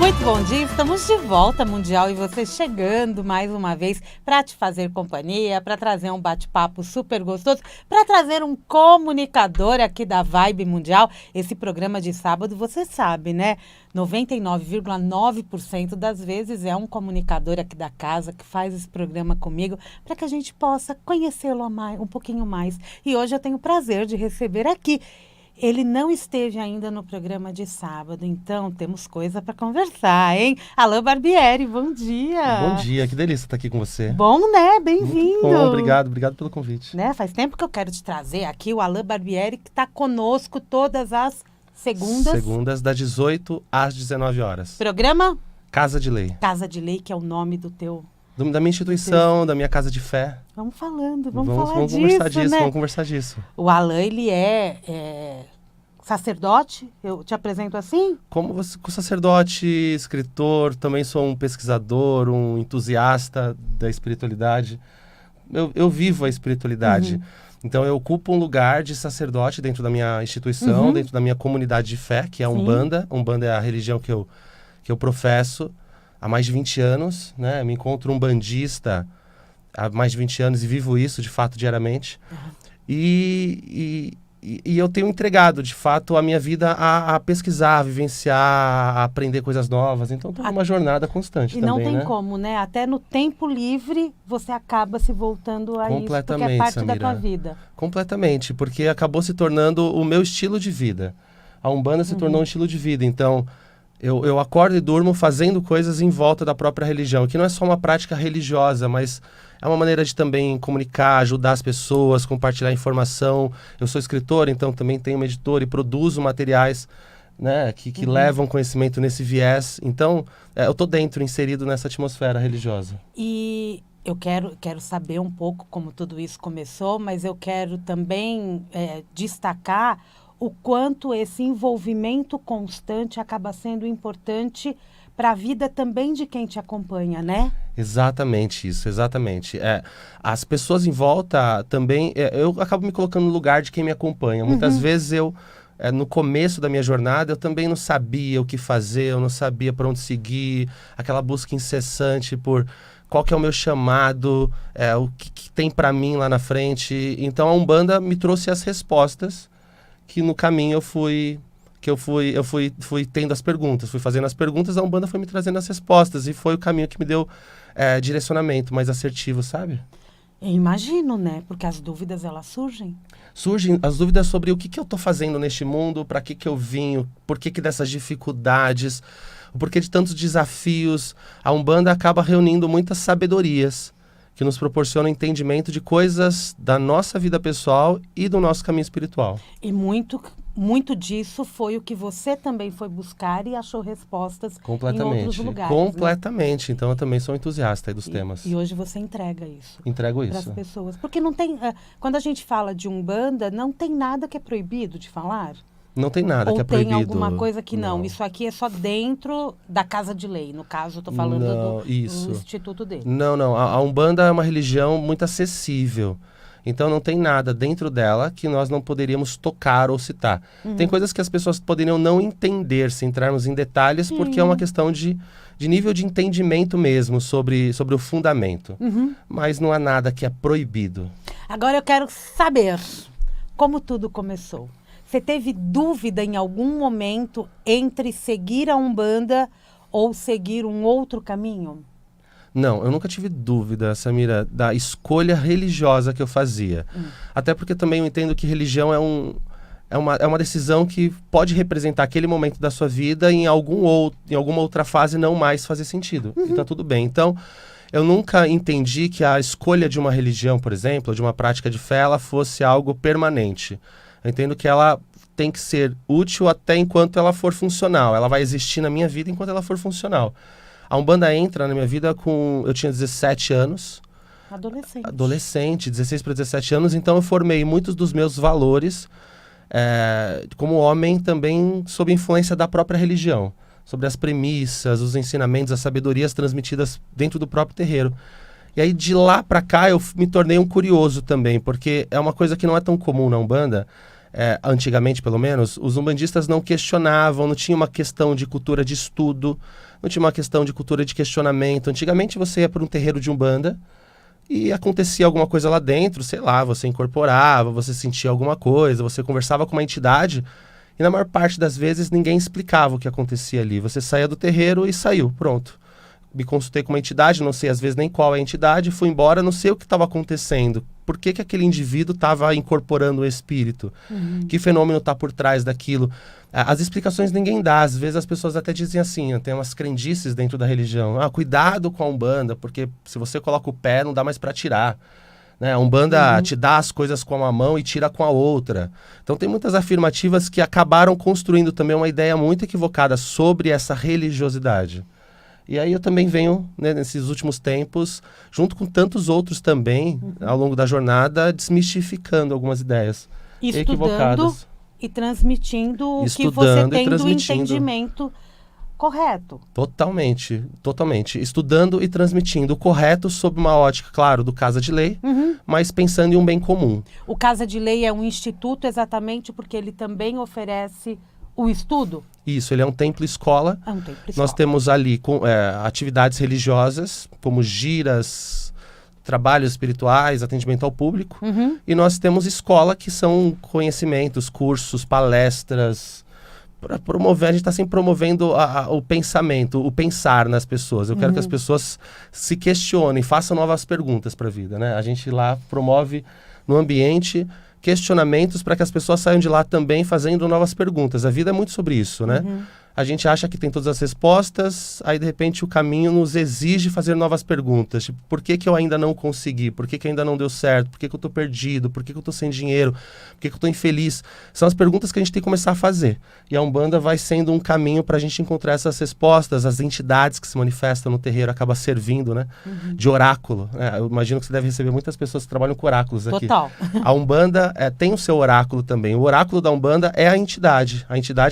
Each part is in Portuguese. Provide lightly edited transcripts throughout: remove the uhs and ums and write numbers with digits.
Muito bom dia, estamos de volta, Mundial, e você chegando mais uma vez para te fazer companhia, para trazer um bate-papo super gostoso, para trazer um comunicador aqui da Vibe Mundial. Esse programa de sábado, você sabe, né? 99,9% das vezes é um comunicador aqui da casa que faz esse programa comigo para que a gente possa conhecê-lo um pouquinho mais. E hoje eu tenho o prazer de receber aqui. Ele não esteve ainda no programa de sábado, então temos coisa para conversar, hein? Alain Barbieri, bom dia! Bom dia, que delícia estar aqui com você. Bom, né? Bem-vindo! Bom, obrigado pelo convite. Né? Faz tempo que eu quero te trazer aqui o Alain Barbieri, que está conosco todas as segundas. Segundas, das 18 às 19 horas. Programa? Casa de Lei. Casa de Lei, que é o nome do teu... Da minha instituição, da minha casa de fé. Vamos falar disso, conversar disso, né? Vamos conversar disso. O Alain, ele é sacerdote, eu te apresento assim? Como sacerdote, escritor, também sou um pesquisador, um entusiasta da espiritualidade. Eu vivo a espiritualidade. Então eu ocupo um lugar de sacerdote dentro da minha instituição, dentro da minha comunidade de fé, que é a Umbanda. Umbanda é a religião que eu professo há mais de 20 anos, né? Me encontro um bandista há mais de 20 anos e vivo isso, de fato, diariamente. E eu tenho entregado, de fato, a minha vida a pesquisar, a vivenciar, a aprender coisas novas. Então, estou numa jornada constante também, E não tem né? como, né? Até no tempo livre, você acaba se voltando a isso, porque é parte Samira, da tua vida. Completamente, porque acabou se tornando o meu estilo de vida. A Umbanda se tornou um estilo de vida. Então, eu acordo e durmo fazendo coisas em volta da própria religião, que não é só uma prática religiosa, mas é uma maneira de também comunicar, ajudar as pessoas, compartilhar informação. Eu sou escritor, então também tenho uma editora e produzo materiais, né, que levam conhecimento nesse viés. Então, eu estou dentro, inserido nessa atmosfera religiosa. E eu quero saber um pouco como tudo isso começou, mas eu quero também destacar o quanto esse envolvimento constante acaba sendo importante para a vida também de quem te acompanha, né? Exatamente isso, exatamente. As pessoas em volta também, eu acabo me colocando no lugar de quem me acompanha. Muitas vezes no começo da minha jornada, eu também não sabia o que fazer, eu não sabia para onde seguir, aquela busca incessante por qual que é o meu chamado, o que tem para mim lá na frente. Então a Umbanda me trouxe as respostas que no caminho eu fui tendo as perguntas, fui fazendo as perguntas, a Umbanda foi me trazendo as respostas e foi o caminho que me deu direcionamento mais assertivo, sabe? Eu imagino, né? Porque as dúvidas, elas surgem. Surgem as dúvidas sobre o que eu estou fazendo neste mundo, para que eu vim, por que dessas dificuldades, o porquê de tantos desafios. A Umbanda acaba reunindo muitas sabedorias que nos proporcionam entendimento de coisas da nossa vida pessoal e do nosso caminho espiritual. E muito disso foi o que você também foi buscar e achou respostas em outros lugares. Completamente. Né? Então eu também sou entusiasta aí dos temas. E hoje você entrega isso. Entrego isso. Para as pessoas. Porque não tem... quando a gente fala de Umbanda, não tem nada que é proibido de falar? Não tem nada que é proibido. Ou tem alguma coisa que não? Isso aqui é só dentro da Casa de Lei. No caso, eu estou falando do instituto dele. Não. A Umbanda é uma religião muito acessível. Então não tem nada dentro dela que nós não poderíamos tocar ou citar. Tem coisas que as pessoas poderiam não entender se entrarmos em detalhes, porque é uma questão de nível de entendimento mesmo sobre o fundamento. Mas não há nada que é proibido. Agora eu quero saber como tudo começou. Você teve dúvida em algum momento entre seguir a Umbanda ou seguir um outro caminho? Não, eu nunca tive dúvida, Samira, da escolha religiosa que eu fazia. Até porque também eu entendo que religião é uma decisão que pode representar aquele momento da sua vida e em alguma outra fase não mais fazer sentido. E tá tudo bem. Então, eu nunca entendi que a escolha de uma religião, por exemplo, de uma prática de fé, ela fosse algo permanente. Eu entendo que ela tem que ser útil até enquanto ela for funcional. Ela vai existir na minha vida enquanto ela for funcional. A Umbanda entra na minha vida eu tinha 17 anos. Adolescente, 16 para 17 anos. Então eu formei muitos dos meus valores como homem também sob influência da própria religião. Sobre as premissas, os ensinamentos, as sabedorias transmitidas dentro do próprio terreiro. E aí de lá para cá eu me tornei um curioso também, porque é uma coisa que não é tão comum na Umbanda. Antigamente, pelo menos, os umbandistas não questionavam, não tinha uma questão de cultura de estudo, não tinha uma questão de cultura de questionamento. Antigamente você ia para um terreiro de Umbanda e acontecia alguma coisa lá dentro, sei lá, você incorporava, você sentia alguma coisa, você conversava com uma entidade e na maior parte das vezes ninguém explicava o que acontecia ali. Você saía do terreiro e saiu, pronto. Me consultei com uma entidade, não sei às vezes nem qual é a entidade, fui embora, não sei o que estava acontecendo. Por que aquele indivíduo estava incorporando o espírito? Que fenômeno está por trás daquilo? As explicações ninguém dá. Às vezes as pessoas até dizem assim, tem umas crendices dentro da religião. Cuidado com a Umbanda, porque se você coloca o pé, não dá mais para tirar. Né? A Umbanda te dá as coisas com uma mão e tira com a outra. Então tem muitas afirmativas que acabaram construindo também uma ideia muito equivocada sobre essa religiosidade. E aí eu também venho, né, nesses últimos tempos, junto com tantos outros também, ao longo da jornada, desmistificando algumas ideias equivocadas. E transmitindo o que você tem do entendimento correto. Totalmente, totalmente. Estudando e transmitindo o correto sob uma ótica, claro, do Casa de Lei, mas pensando em um bem comum. O Casa de Lei é um instituto exatamente porque ele também oferece o estudo? Isso, ele é um templo-escola. É um templo-escola. Nós temos ali atividades religiosas, como giras, trabalhos espirituais, atendimento ao público. E nós temos escola, que são conhecimentos, cursos, palestras, para promover. A gente está sempre promovendo o pensamento, o pensar nas pessoas. Eu quero que as pessoas se questionem, façam novas perguntas para a vida, né? A gente lá promove no ambiente questionamentos para que as pessoas saiam de lá também fazendo novas perguntas. A vida é muito sobre isso, né? A gente acha que tem todas as respostas, aí de repente o caminho nos exige fazer novas perguntas. Tipo, por que eu ainda não consegui? Por que ainda não deu certo? Por que eu estou perdido? Por que eu estou sem dinheiro? Por que eu estou infeliz? São as perguntas que a gente tem que começar a fazer. E a Umbanda vai sendo um caminho para a gente encontrar essas respostas. As entidades que se manifestam no terreiro acabam servindo, né? De oráculo. Eu imagino que você deve receber muitas pessoas que trabalham com oráculos aqui. Total. A Umbanda tem o seu oráculo também. O oráculo da Umbanda é a entidade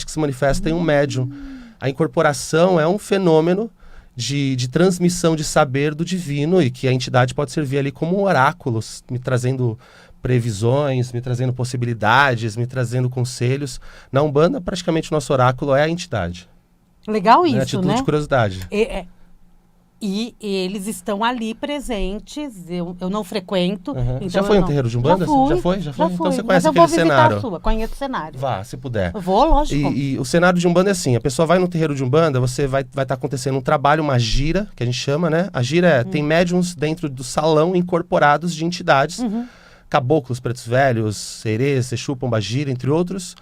que se manifesta em um médium. A incorporação é um fenômeno de transmissão de saber do divino e que a entidade pode servir ali como um oráculo, me trazendo previsões, me trazendo possibilidades, me trazendo conselhos. Na Umbanda, praticamente o nosso oráculo é a entidade. Legal isso, né? A título né? de curiosidade. E eles estão ali presentes, eu não frequento. Então já foi um terreiro de Umbanda? Já fui. Já foi? Então você conhece aquele cenário. Mas eu vou visitar a sua, conheço o cenário. Vá, se puder. Eu vou, lógico. E o cenário de Umbanda é assim, a pessoa vai no terreiro de Umbanda, você vai estar acontecendo um trabalho, uma gira, que a gente chama, né? A gira tem médiums dentro do salão incorporados de entidades, caboclos, pretos velhos, serês, exu, pombagira, entre outros,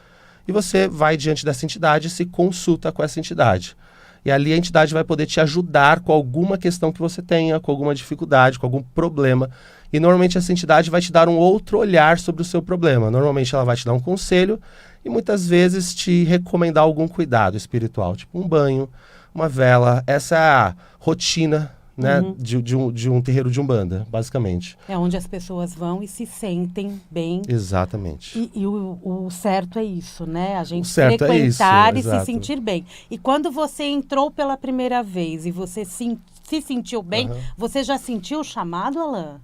e você vai diante dessa entidade e se consulta com essa entidade. E ali a entidade vai poder te ajudar com alguma questão que você tenha, com alguma dificuldade, com algum problema. E normalmente essa entidade vai te dar um outro olhar sobre o seu problema. Normalmente ela vai te dar um conselho e muitas vezes te recomendar algum cuidado espiritual, tipo um banho, uma vela. Essa é a rotina, né, de um terreiro de Umbanda, basicamente. É onde as pessoas vão e se sentem bem. Exatamente. E o certo é isso, né? A gente frequentar e se sentir bem. E quando você entrou pela primeira vez e você se sentiu bem, você já sentiu o chamado, Alain?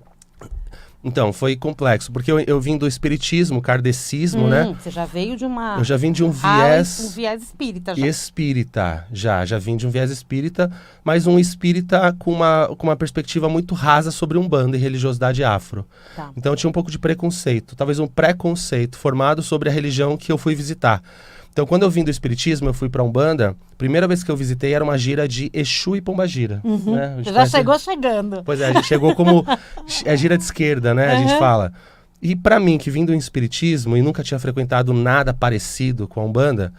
Então, foi complexo, porque eu vim do espiritismo, kardecismo, né? Você já veio de uma... Eu já vim de um viés... um viés espírita já. Espírita, já vim de um viés espírita, mas um espírita com uma perspectiva muito rasa sobre Umbanda e religiosidade afro. Tá. Então eu tinha um pouco de preconceito, talvez um preconceito formado sobre a religião que eu fui visitar. Então, quando eu vim do espiritismo, eu fui para Umbanda, a primeira vez que eu visitei era uma gira de Exu e Pombagira. Né? Você já chegou chegando. Pois é, a gente chegou como gira de esquerda, né? A gente fala. E para mim, que vim do espiritismo e nunca tinha frequentado nada parecido com a Umbanda,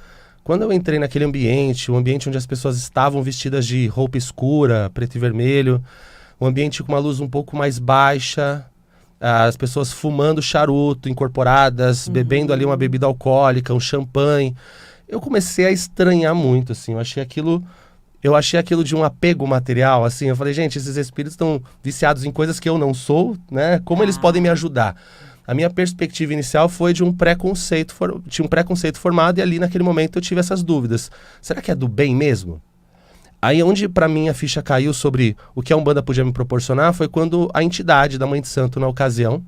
quando eu entrei naquele ambiente, o ambiente onde as pessoas estavam vestidas de roupa escura, preto e vermelho, um ambiente com uma luz um pouco mais baixa, as pessoas fumando charuto, incorporadas, bebendo ali uma bebida alcoólica, um champanhe. Eu comecei a estranhar muito, assim, eu achei aquilo de um apego material, assim, eu falei, gente, esses espíritos estão viciados em coisas que eu não sou, né? Como eles podem me ajudar? A minha perspectiva inicial foi de um preconceito, tinha um preconceito formado e ali naquele momento eu tive essas dúvidas. Será que é do bem mesmo? Aí onde para mim a ficha caiu sobre o que a Umbanda podia me proporcionar foi quando a entidade da Mãe de Santo, na ocasião,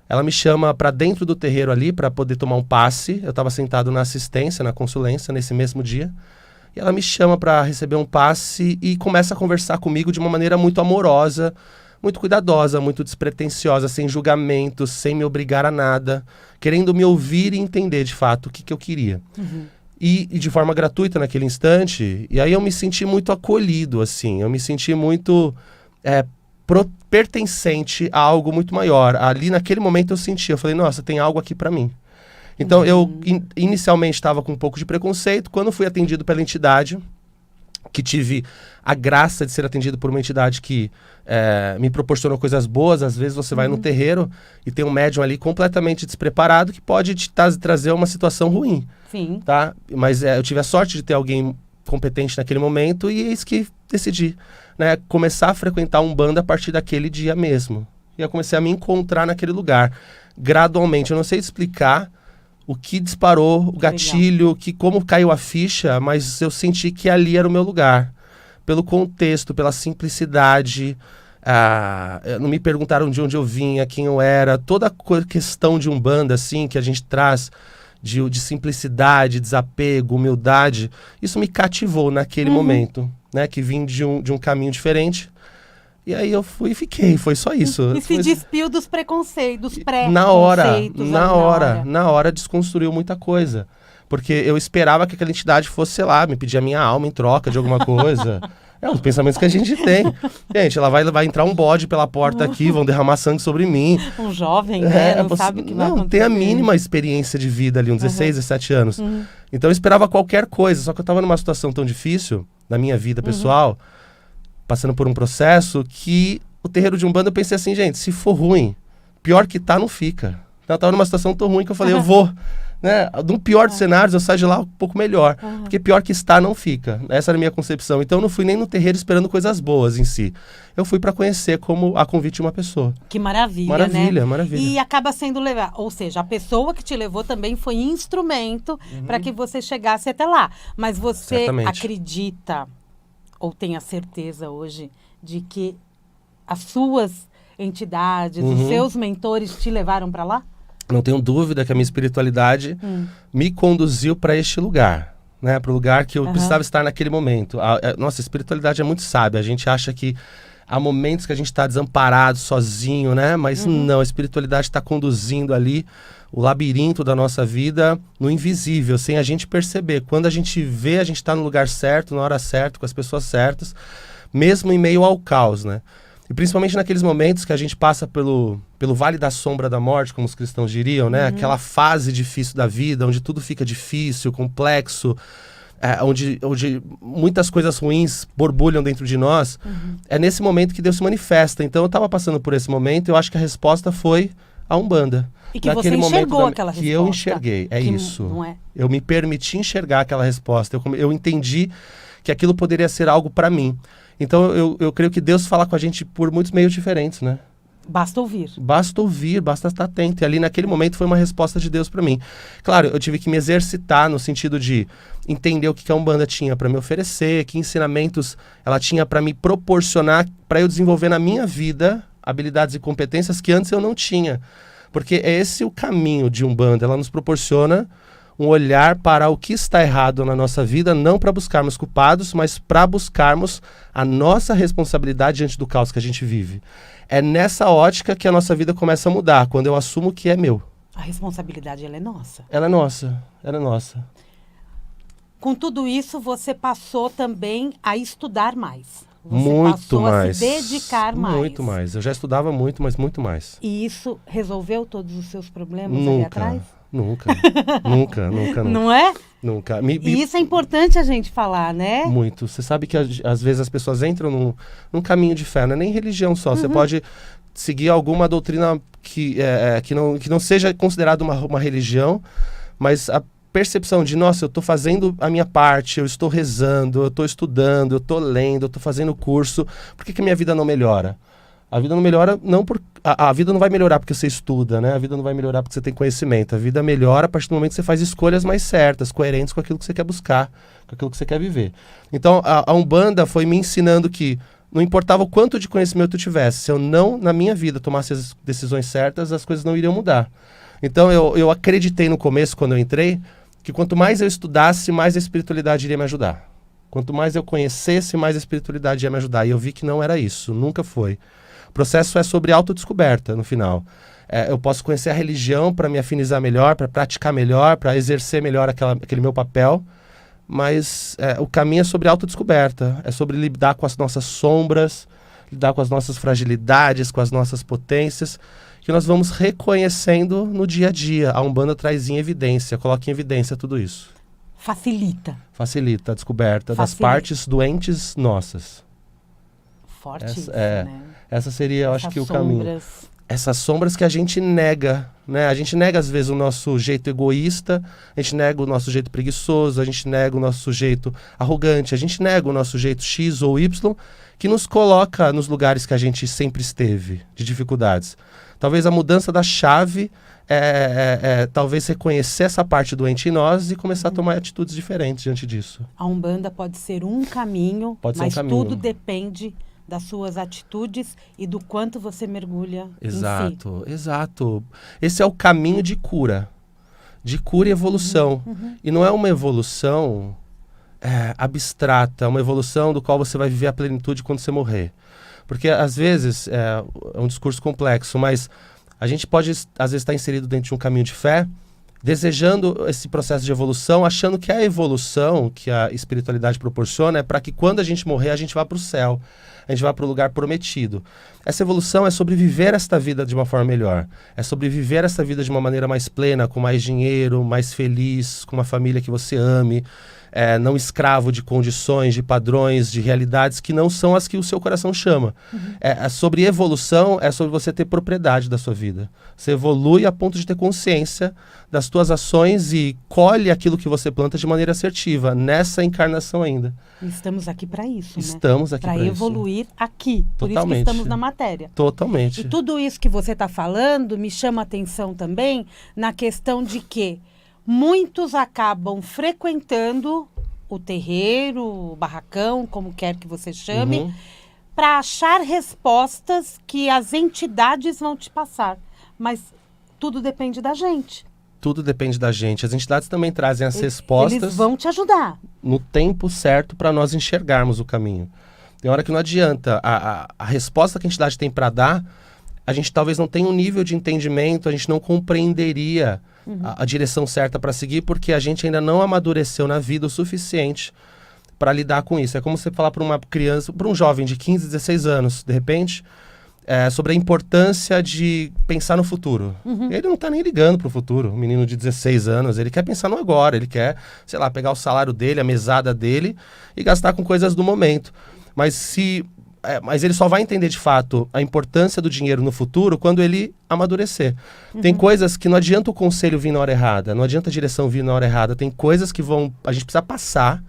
ela me chama para dentro do terreiro ali para poder tomar um passe. Eu estava sentado na assistência, na consulência, nesse mesmo dia. E ela me chama para receber um passe e começa a conversar comigo de uma maneira muito amorosa, muito cuidadosa, muito despretensiosa, sem julgamentos, sem me obrigar a nada, querendo me ouvir e entender de fato o que eu queria. E de forma gratuita naquele instante, e aí eu me senti muito acolhido, assim, eu me senti muito pertencente a algo muito maior. Ali naquele momento eu falei, nossa, tem algo aqui para mim. Então eu inicialmente estava com um pouco de preconceito, quando fui atendido pela entidade, que tive a graça de ser atendido por uma entidade que me proporcionou coisas boas. Às vezes você vai no terreiro e tem um médium ali completamente despreparado que pode te trazer uma situação ruim. Sim. Tá? Mas eu tive a sorte de ter alguém competente naquele momento e eis que decidi, né, começar a frequentar a Umbanda a partir daquele dia mesmo. E eu comecei a me encontrar naquele lugar, gradualmente. Eu não sei explicar o que disparou, o gatilho, como caiu a ficha, mas eu senti que ali era o meu lugar. Pelo contexto, pela simplicidade, não me perguntaram de onde eu vinha, quem eu era, toda a questão de Umbanda, assim, que a gente traz de simplicidade, desapego, humildade, isso me cativou naquele momento, né, que vim de um caminho diferente. E aí eu fui e fiquei, foi só isso. E se despiu dos preconceitos, dos pré-conceitos. Na hora desconstruiu muita coisa. Porque eu esperava que aquela entidade fosse, sei lá, me pedir a minha alma em troca de alguma coisa. Os pensamentos que a gente tem. Gente, ela vai entrar um bode pela porta aqui, vão derramar sangue sobre mim. Um jovem, né? Não sabe o que vai acontecer. Não tem a mínima experiência de vida ali, uns 16, 17 anos. Então eu esperava qualquer coisa, só que eu estava numa situação tão difícil, na minha vida pessoal, passando por um processo, que o terreiro de Umbanda eu pensei assim, gente, se for ruim, pior que tá, não fica. Eu estava numa situação tão ruim que eu falei, eu vou, né? No pior dos cenários, eu saio de lá um pouco melhor. Porque pior que está, não fica. Essa era a minha concepção. Então eu não fui nem no terreiro esperando coisas boas em si. Eu fui para conhecer como a convite de uma pessoa. Que maravilha, maravilha, né? Maravilha. E acaba sendo levar, ou seja, a pessoa que te levou também foi instrumento para que você chegasse até lá. Mas você acredita ou tem a certeza hoje de que as suas entidades, os seus mentores te levaram para lá? Não tenho dúvida que a minha espiritualidade me conduziu para este lugar, né? Para o lugar que eu precisava estar naquele momento. Nossa, a espiritualidade é muito sábia. A gente acha que há momentos que a gente está desamparado, sozinho, né? Mas não, a espiritualidade está conduzindo ali o labirinto da nossa vida no invisível, sem a gente perceber. Quando a gente vê, a gente está no lugar certo, na hora certa, com as pessoas certas, mesmo em meio ao caos, né? E principalmente naqueles momentos que a gente passa pelo vale da sombra da morte, como os cristãos diriam, né? Aquela fase difícil da vida, onde tudo fica difícil, complexo, onde muitas coisas ruins borbulham dentro de nós. É nesse momento que Deus se manifesta. Então eu estava passando por esse momento e eu acho que a resposta foi a Umbanda. E que você enxergou aquela resposta. Que eu enxerguei, isso. Não é? Eu me permiti enxergar aquela resposta. Eu entendi que aquilo poderia ser algo para mim. Então eu creio que Deus fala com a gente por muitos meios diferentes, né? Basta ouvir. Basta ouvir, basta estar atento. E ali naquele momento foi uma resposta de Deus para mim. Claro, eu tive que me exercitar no sentido de entender o que a Umbanda tinha para me oferecer, que ensinamentos ela tinha para me proporcionar, para eu desenvolver na minha vida habilidades e competências que antes eu não tinha. Porque é esse o caminho de Umbanda. Ela nos proporciona um olhar para o que está errado na nossa vida, não para buscarmos culpados, mas para buscarmos a nossa responsabilidade diante do caos que a gente vive. É nessa ótica que a nossa vida começa a mudar, quando eu assumo que é meu. A responsabilidade, ela é nossa. Ela é nossa, ela é nossa. Com tudo isso, você passou também a estudar mais. Você muito passou mais. A se dedicar mais. Muito mais. Eu já estudava muito, mas muito mais. E isso resolveu todos os seus problemas ali atrás? Nunca. Nunca. Não é? Nunca. E isso é importante a gente falar, né? Muito. Você sabe que às vezes as pessoas entram num caminho de fé, não é nem religião só. Você pode seguir alguma doutrina que não seja considerada uma religião, mas a percepção de, nossa, eu estou fazendo a minha parte, eu estou rezando, eu estou estudando, eu estou lendo, eu estou fazendo curso, por que a minha vida não melhora? A vida não melhora, a vida não vai melhorar porque você estuda, né? A vida não vai melhorar porque você tem conhecimento. A vida melhora a partir do momento que você faz escolhas mais certas, coerentes com aquilo que você quer buscar, com aquilo que você quer viver. Então, a Umbanda foi me ensinando que não importava o quanto de conhecimento eu tivesse, se eu não, na minha vida, tomasse as decisões certas, as coisas não iriam mudar. Então, eu acreditei no começo, quando eu entrei, que quanto mais eu estudasse, mais a espiritualidade iria me ajudar. Quanto mais eu conhecesse, mais a espiritualidade ia me ajudar. E eu vi que não era isso, nunca foi. O processo é sobre autodescoberta, no final. Eu posso conhecer a religião para me afinizar melhor, para praticar melhor, para exercer melhor aquele meu papel, mas o caminho é sobre autodescoberta, é sobre lidar com as nossas sombras, lidar com as nossas fragilidades, com as nossas potências, que nós vamos reconhecendo no dia a dia. A Umbanda traz em evidência, coloca em evidência tudo isso. Facilita a descoberta das partes doentes nossas. Forte isso, né? Essa seria, eu acho que o caminho. Essas sombras que a gente nega, né? A gente nega, às vezes, o nosso jeito egoísta, a gente nega o nosso jeito preguiçoso, a gente nega o nosso jeito arrogante, a gente nega o nosso jeito X ou Y, que nos coloca nos lugares que a gente sempre esteve, de dificuldades. Talvez a mudança da chave talvez reconhecer essa parte doente em nós e começar a tomar atitudes diferentes diante disso. A Umbanda pode ser um caminho, mas tudo depende das suas atitudes e do quanto você mergulha em si. Exato. Esse é o caminho de cura e evolução. E não é uma evolução abstrata, é uma evolução do qual você vai viver a plenitude quando você morrer. Porque, às vezes, é um discurso complexo, mas a gente pode, às vezes, estar inserido dentro de um caminho de fé, desejando esse processo de evolução, achando que a evolução que a espiritualidade proporciona é para que quando a gente morrer, a gente vá para o céu, a gente vá para o lugar prometido. Essa evolução é sobre viver esta vida de uma forma melhor, é sobre viver essa vida de uma maneira mais plena, com mais dinheiro, mais feliz, com uma família que você ame, não escravo de condições, de padrões, de realidades que não são as que o seu coração chama. Sobre evolução, é sobre você ter propriedade da sua vida. Você evolui a ponto de ter consciência das suas ações e colhe aquilo que você planta de maneira assertiva, nessa encarnação ainda. Estamos aqui para isso, Estamos aqui para evoluir aqui. Por isso que estamos na matéria. Totalmente. E tudo isso que você está falando me chama a atenção também na questão de que muitos acabam frequentando o terreiro, o barracão, como quer que você chame, para achar respostas que as entidades vão te passar. Mas tudo depende da gente. Tudo depende da gente. As entidades também trazem as respostas. Eles vão te ajudar. No tempo certo para nós enxergarmos o caminho. Tem hora que não adianta. A resposta que a entidade tem para dar, a gente talvez não tenha um nível de entendimento, a gente não compreenderia a direção certa para seguir, porque a gente ainda não amadureceu na vida o suficiente para lidar com isso. É como você falar para uma criança, para um jovem de 15, 16 anos, de repente, sobre a importância de pensar no futuro. Ele não está nem ligando para o futuro, um menino de 16 anos, ele quer pensar no agora, ele quer, sei lá, pegar o salário dele, a mesada dele e gastar com coisas do momento. Mas ele só vai entender de fato a importância do dinheiro no futuro quando ele amadurecer. Tem coisas que não adianta o conselho vir na hora errada, não adianta a direção vir na hora errada. Tem coisas que a gente precisa passar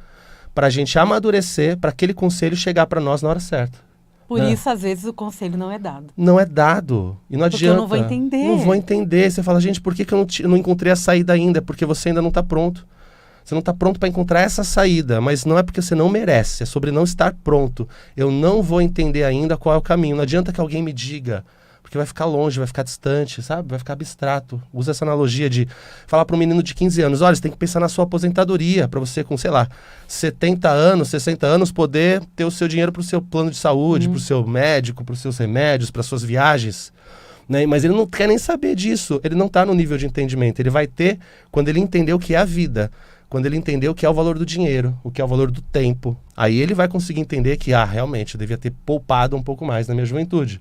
para a gente amadurecer, para aquele conselho chegar para nós na hora certa. Por isso, às vezes, o conselho não é dado. Não é dado. E não adianta. Porque eu não vou entender. Não vou entender. Você fala, gente, por que eu não encontrei a saída ainda? Porque você ainda não está pronto. Você não está pronto para encontrar essa saída, mas não é porque você não merece, é sobre não estar pronto. Eu não vou entender ainda qual é o caminho. Não adianta que alguém me diga, porque vai ficar longe, vai ficar distante, sabe? Vai ficar abstrato. Usa essa analogia de falar para um menino de 15 anos, olha, você tem que pensar na sua aposentadoria, para você com, sei lá, 70 anos, 60 anos, poder ter o seu dinheiro para o seu plano de saúde, para o seu médico, para os seus remédios, para as suas viagens. Né? Mas ele não quer nem saber disso, ele não está no nível de entendimento. Ele vai ter quando ele entender o que é a vida. Quando ele entender o que é o valor do dinheiro, o que é o valor do tempo. Aí ele vai conseguir entender que, realmente, eu devia ter poupado um pouco mais na minha juventude.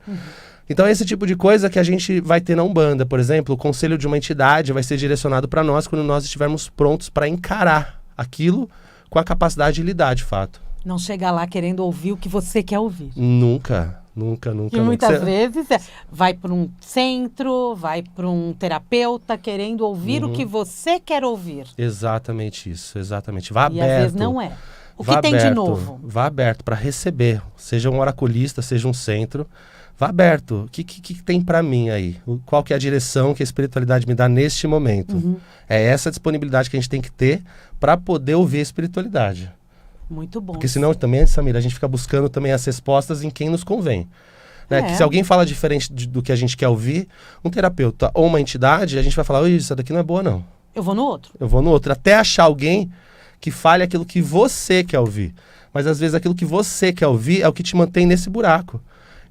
Então, esse tipo de coisa que a gente vai ter na Umbanda. Por exemplo, o conselho de uma entidade vai ser direcionado para nós quando nós estivermos prontos para encarar aquilo com a capacidade de lidar, de fato. Não chegar lá querendo ouvir o que você quer ouvir. Nunca. E muitas vezes vai para um centro, vai para um terapeuta querendo ouvir o que você quer ouvir. Exatamente isso, exatamente. Vá aberto. E às vezes não é. O que tem de novo? Vá aberto para receber, seja um oraculista, seja um centro. Vá aberto. O que tem para mim aí? Qual que é a direção que a espiritualidade me dá neste momento? É essa disponibilidade que a gente tem que ter para poder ouvir a espiritualidade. Muito bom. Porque senão também, Samira, a gente fica buscando também as respostas em quem nos convém. Né? Que se alguém fala diferente do que a gente quer ouvir, um terapeuta ou uma entidade, a gente vai falar, isso daqui não é boa não. Eu vou no outro. Até achar alguém que fale aquilo que você quer ouvir. Mas às vezes aquilo que você quer ouvir é o que te mantém nesse buraco.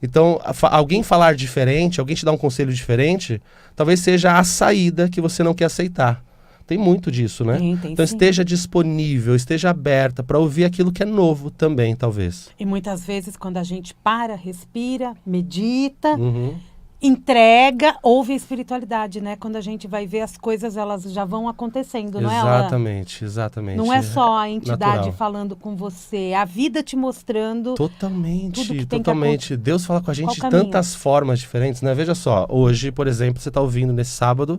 Então, alguém falar diferente, alguém te dar um conselho diferente, talvez seja a saída que você não quer aceitar. Tem muito disso, né? Tem Então sim. esteja disponível, esteja aberta para ouvir aquilo que é novo também, talvez. E muitas vezes, quando a gente para, respira, medita, Uhum. entrega, ouve a espiritualidade, né? Quando a gente vai ver as coisas, elas já vão acontecendo, não é, Alan? Exatamente. Não é só a entidade natural. falando com você, é a vida te mostrando tudo que Totalmente, tem que totalmente. Deus fala com a gente de Qual caminho? tantas formas diferentes, né? Veja só, hoje, por exemplo, você está ouvindo nesse sábado,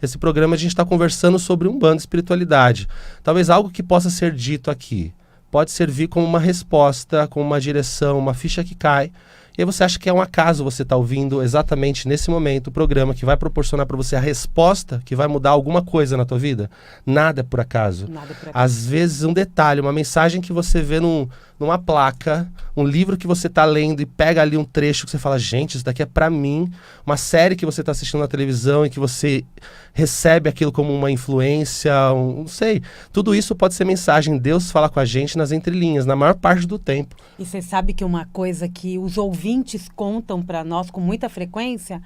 esse programa a gente está conversando sobre Umbanda e espiritualidade. Talvez algo que possa ser dito aqui pode servir como uma resposta, como uma direção, uma ficha que cai. E aí você acha que é um acaso você estar ouvindo exatamente nesse momento o programa que vai proporcionar para você a resposta que vai mudar alguma coisa na tua vida? Nada é por acaso. Nada por acaso. Às vezes um detalhe, uma mensagem que você vê numa placa, um livro que você está lendo e pega ali um trecho que você fala, gente, isso daqui é para mim. Uma série que você está assistindo na televisão e que você recebe aquilo como uma influência, não sei. Tudo isso pode ser mensagem. Deus fala com a gente nas entrelinhas, na maior parte do tempo. E você sabe que uma coisa que os ouvintes contam para nós com muita frequência,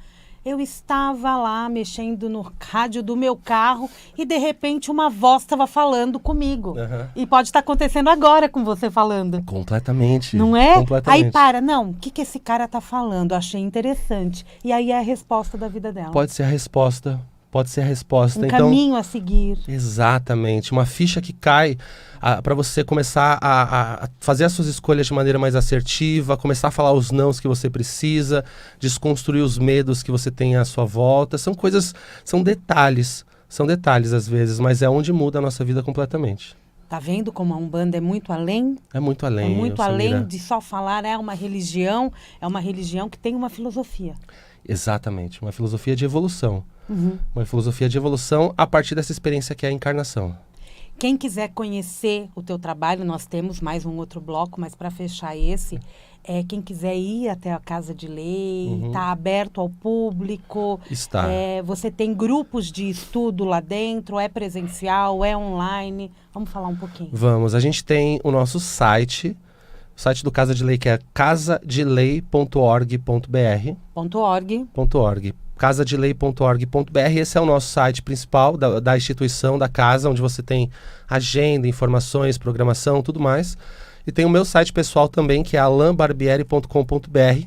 eu estava lá mexendo no rádio do meu carro e de repente uma voz estava falando comigo. Uhum. E pode estar acontecendo agora com você falando. Completamente. Não é? Completamente. Aí para, não, o que esse cara tá falando? Achei interessante. E aí é a resposta da vida dela. Pode ser a resposta. Pode ser a resposta. Um Então, caminho a seguir. exatamente. Uma ficha que cai para você começar a fazer as suas escolhas de maneira mais assertiva, começar a falar os nãos que você precisa, desconstruir os medos que você tem à sua volta. São coisas, são detalhes às vezes, mas é onde muda a nossa vida completamente. Tá vendo como a Umbanda é muito além? É muito além. É muito Samira. além de só falar, é uma religião que tem uma filosofia. Exatamente. Uma filosofia de evolução. Uhum. Uma filosofia de evolução a partir dessa experiência que é a encarnação. Quem quiser conhecer o teu trabalho, nós temos mais um outro bloco, mas para fechar esse, quem quiser ir até a Casa de Lei, está aberto ao público. Está. Você tem grupos de estudo lá dentro, é presencial, é online. Vamos falar um pouquinho. Vamos. A gente tem o nosso site, o site do Casa de Lei, que é casadelei.org.br. .org. casadelei.org.br. Esse é o nosso site principal da instituição, da casa, onde você tem agenda, informações, programação, tudo mais. E tem o meu site pessoal também, que é alanbarbieri.com.br,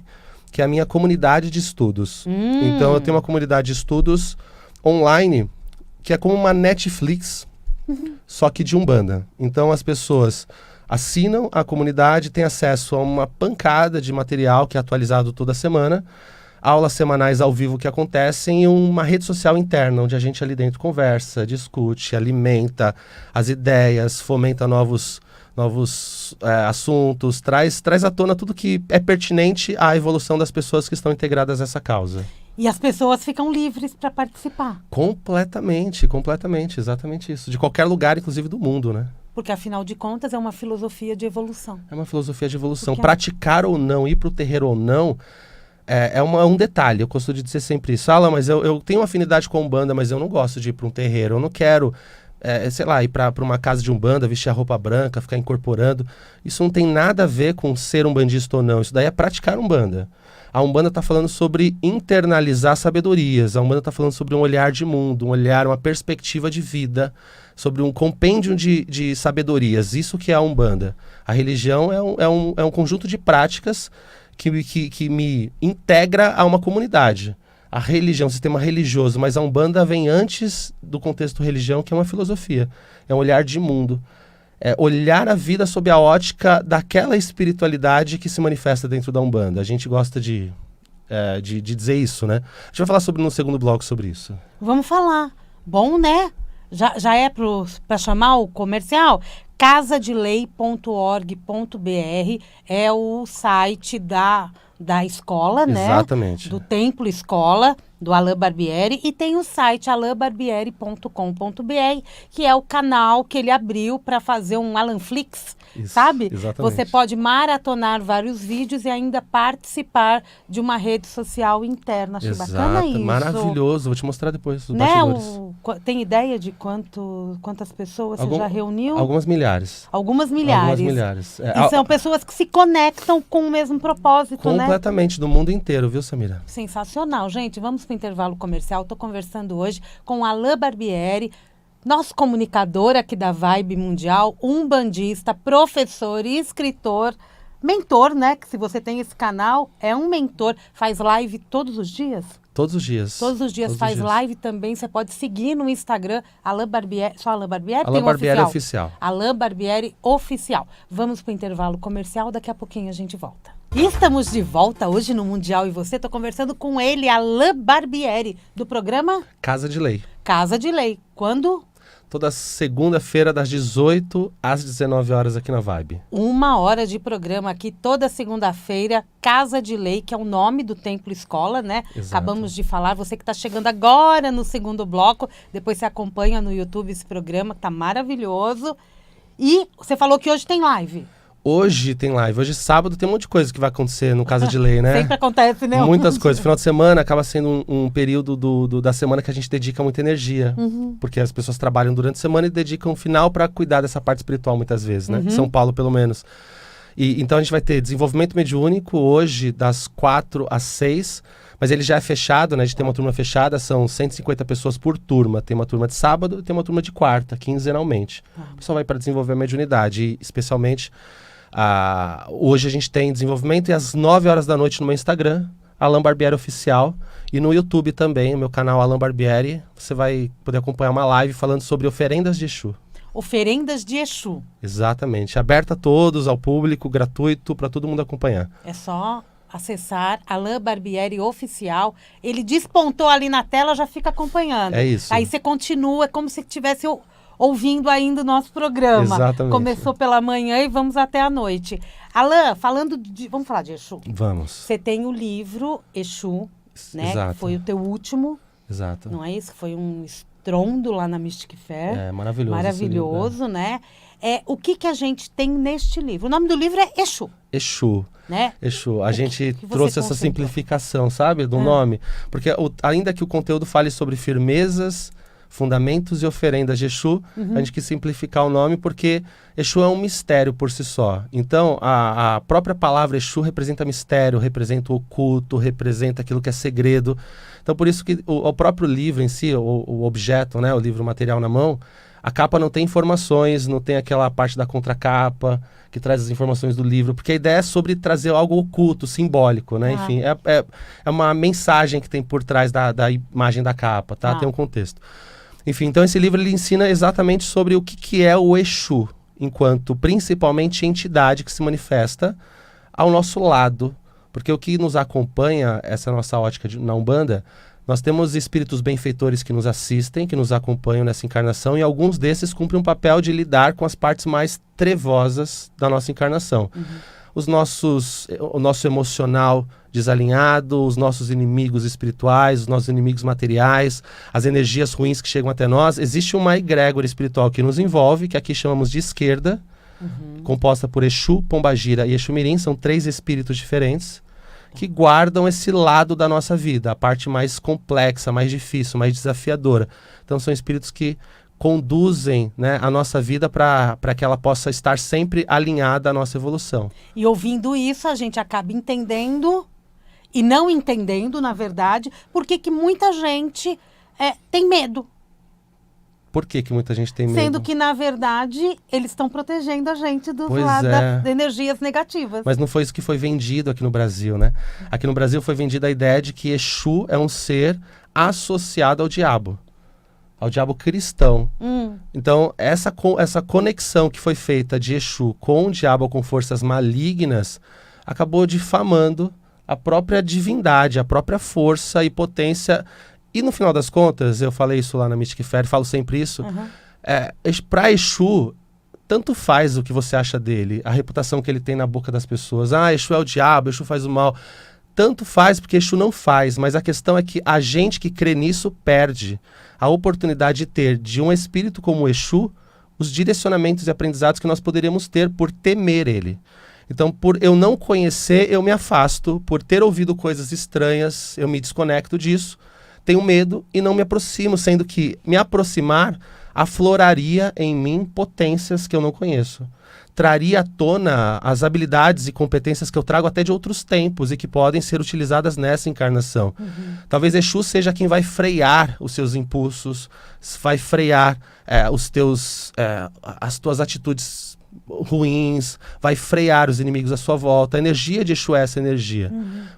que é a minha comunidade de estudos. Então eu tenho uma comunidade de estudos online, que é como uma Netflix, só que de Umbanda. Então as pessoas assinam a comunidade, têm acesso a uma pancada de material que é atualizado toda semana, aulas semanais ao vivo que acontecem e uma rede social interna, onde a gente ali dentro conversa, discute, alimenta as ideias, fomenta novos assuntos, traz à tona tudo que é pertinente à evolução das pessoas que estão integradas a essa causa. E as pessoas ficam livres para participar. Completamente, exatamente isso. De qualquer lugar, inclusive do mundo, né? Porque, afinal de contas, é uma filosofia de evolução. É uma filosofia de evolução. Porque Praticar ou não, ir para o terreiro ou não, é um detalhe. Eu gosto de dizer sempre isso. Alan, mas eu tenho uma afinidade com Umbanda, mas eu não gosto de ir para um terreiro. Eu não quero, sei lá, ir para uma casa de Umbanda, vestir a roupa branca, ficar incorporando. Isso não tem nada a ver com ser umbandista ou não. Isso daí é praticar Umbanda. A Umbanda está falando sobre internalizar sabedorias. A Umbanda está falando sobre um olhar de mundo, um olhar, uma perspectiva de vida, sobre um compêndio de sabedorias. Isso que é a Umbanda. A religião é um conjunto de práticas que me integra a uma comunidade. A religião, o sistema religioso, mas a Umbanda vem antes do contexto religião, que é uma filosofia. É um olhar de mundo. É olhar a vida sob a ótica daquela espiritualidade que se manifesta dentro da Umbanda. A gente gosta de dizer isso, né? A gente vai falar no segundo bloco sobre isso. Vamos falar. Bom, né? Já é para chamar o comercial? casadelei.org.br é o site da escola, né? Exatamente. Do Templo Escola. do Alain Barbieri, e tem o site alainbarbieri.com.br, que é o canal que ele abriu para fazer um Alanflix, Isso, sabe? exatamente. Você pode maratonar vários vídeos e ainda participar de uma rede social interna. Achei bacana isso. Maravilhoso. Vou te mostrar depois os Né? bastidores. Tem ideia de quantas pessoas você já reuniu? Algumas milhares. Algumas milhares. Algumas milhares. E são pessoas que se conectam com o mesmo propósito, né? Completamente, do mundo inteiro, viu, Samira? Sensacional. Gente, vamos para o intervalo comercial. Estou conversando hoje com o Alain Barbieri, nosso comunicador aqui da Vibe Mundial, umbandista, professor e escritor, mentor, né? Que se você tem esse canal, é um mentor. Faz live todos os dias? Todos os dias. Todos os dias faz live também. Você pode seguir no Instagram, Alain Barbieri. Só Alain Barbieri? Alain Barbieri Oficial. Alain Barbieri Oficial. Vamos para o intervalo comercial, daqui a pouquinho a gente volta. E estamos de volta hoje no Mundial e Você. Estou conversando com ele, Alain Barbieri, do programa Casa de Lei. Casa de Lei. Quando? Toda segunda-feira, das 18 às 19 horas aqui na Vibe. 1 hora de programa aqui, toda segunda-feira, Casa de Lei, que é o nome do Templo Escola, né? Exato. Acabamos de falar, você que está chegando agora no segundo bloco, depois você acompanha no YouTube esse programa, que tá maravilhoso. E você falou que hoje tem live. Hoje tem live. Hoje, sábado, tem um monte de coisa que vai acontecer no Casa de Lei, né? Sempre acontece, né? Muitas coisas. Final de semana acaba sendo um período da semana que a gente dedica muita energia. Porque as pessoas trabalham durante a semana e dedicam o final para cuidar dessa parte espiritual, muitas vezes, né? São Paulo, pelo menos. Então, a gente vai ter desenvolvimento mediúnico hoje, das 4 às 6. Mas ele já é fechado, né? A gente tem uma turma fechada, são 150 pessoas por turma. Tem uma turma de sábado e tem uma turma de quarta, quinzenalmente. O pessoal vai para desenvolver a mediunidade, e especialmente... hoje a gente tem desenvolvimento e às 9 horas da noite no meu Instagram, Alain Barbieri Oficial, e no YouTube também, o meu canal Alain Barbieri, você vai poder acompanhar uma live falando sobre oferendas de Exu. Oferendas de Exu. Exatamente, aberta a todos, ao público, gratuito, para todo mundo acompanhar. É só acessar Alain Barbieri Oficial, ele despontou ali na tela, já fica acompanhando. É isso. Aí você continua, é como se estivesse ouvindo ainda o nosso programa. Exatamente. Começou pela manhã e vamos até a noite. Alain, falando de... Vamos falar de Exu? Vamos. Você tem o livro Exu, né? Exato. Que foi o teu último, Exato. não é isso? Foi um estrondo lá na Mystic Fair. É maravilhoso. Maravilhoso, né? O que a gente tem neste livro? O nome do livro é Exu. Exu. Né? Exu. A gente que você trouxe essa concentrou? simplificação, sabe? Do nome. Porque ainda que o conteúdo fale sobre firmezas, fundamentos e oferendas de Exu, a gente quis simplificar o nome porque Exu é um mistério por si só. Então, a própria palavra Exu representa mistério, representa o oculto, representa aquilo que é segredo. Então, por isso que o próprio livro em si, o objeto, né, o livro material na mão, a capa não tem informações, não tem aquela parte da contracapa que traz as informações do livro, porque a ideia é sobre trazer algo oculto, simbólico, né? Enfim, é uma mensagem que tem por trás da imagem da capa, tá? Tem um contexto. Enfim, então esse livro ele ensina exatamente sobre o que é o Exu, enquanto principalmente entidade que se manifesta ao nosso lado. Porque o que nos acompanha, essa nossa ótica na Umbanda, nós temos espíritos benfeitores que nos assistem, que nos acompanham nessa encarnação, e alguns desses cumprem um papel de lidar com as partes mais trevosas da nossa encarnação. O nosso emocional desalinhado, os nossos inimigos espirituais, os nossos inimigos materiais, as energias ruins que chegam até nós. Existe uma egrégora espiritual que nos envolve, que aqui chamamos de esquerda, composta por Exu, Pombagira e Exu Mirim, são 3 espíritos diferentes, que guardam esse lado da nossa vida, a parte mais complexa, mais difícil, mais desafiadora. Então são espíritos que conduzem, né, a nossa vida para que ela possa estar sempre alinhada à nossa evolução. E ouvindo isso, a gente acaba entendendo e não entendendo, na verdade, por que muita gente tem medo. Por que muita gente tem medo? Sendo que, na verdade, eles estão protegendo a gente dos lados das energias negativas. Mas não foi isso que foi vendido aqui no Brasil, né? Aqui no Brasil foi vendida a ideia de que Exu é um ser associado ao diabo cristão. Então, essa conexão que foi feita de Exu com o diabo ou com forças malignas acabou difamando a própria divindade, a própria força e potência. E no final das contas, eu falei isso lá na Mystic Fair, falo sempre isso, para Exu, tanto faz o que você acha dele, a reputação que ele tem na boca das pessoas. Exu é o diabo, Exu faz o mal. tanto faz, porque Exu não faz, mas a questão é que a gente que crê nisso perde a oportunidade de ter de um espírito como o Exu os direcionamentos e aprendizados que nós poderíamos ter por temer ele. Então, por eu não conhecer, eu me afasto. Por ter ouvido coisas estranhas, eu me desconecto disso, tenho medo e não me aproximo, sendo que me aproximar afloraria em mim potências que eu não conheço. Traria à tona as habilidades e competências que eu trago até de outros tempos e que podem ser utilizadas nessa encarnação. Talvez Exu seja quem vai frear os seus impulsos, vai frear as tuas atitudes ruins, vai frear os inimigos à sua volta. A energia de Exu é essa energia,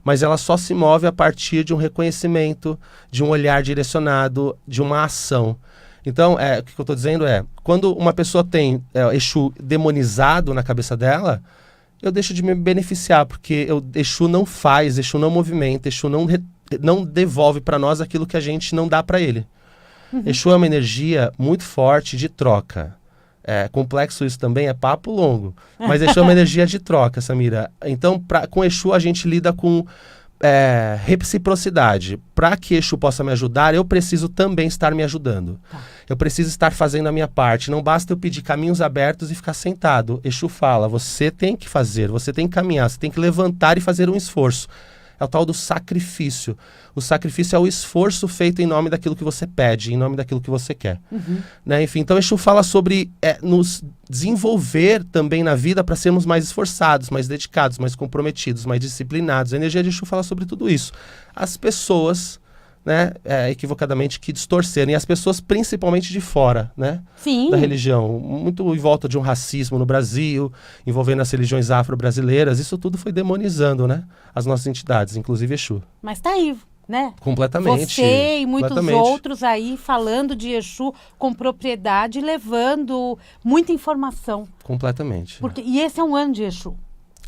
mas ela só se move a partir de um reconhecimento, de um olhar direcionado, de uma ação. Então, o que eu estou dizendo é, quando uma pessoa tem Exu demonizado na cabeça dela, eu deixo de me beneficiar, porque Exu não faz, Exu não movimenta, Exu não devolve para nós aquilo que a gente não dá para ele. Exu é uma energia muito forte de troca. Complexo isso também, é papo longo. Mas Exu é uma energia de troca, Samira. Então, com Exu a gente lida com reciprocidade. Para que Exu possa me ajudar, eu preciso também estar me ajudando. Eu preciso estar fazendo a minha parte. Não basta eu pedir caminhos abertos e ficar sentado. Exu fala, você tem que fazer, você tem que caminhar, você tem que levantar e fazer um esforço. É o tal do sacrifício. O sacrifício é o esforço feito em nome daquilo que você pede, em nome daquilo que você quer. Né? Enfim, então Exu fala sobre nos desenvolver também na vida para sermos mais esforçados, mais dedicados, mais comprometidos, mais disciplinados. A energia de Exu fala sobre tudo isso. As pessoas, né, equivocadamente, que distorcerem. E as pessoas principalmente de fora, né, Sim. da religião. Muito em volta de um racismo no Brasil, envolvendo as religiões afro-brasileiras. Isso tudo foi demonizando, né, as nossas entidades, inclusive Exu. Mas tá aí, né? Completamente. Você e muitos completamente. outros aí falando de Exu com propriedade, levando muita informação. Completamente. E esse é um ano de Exu.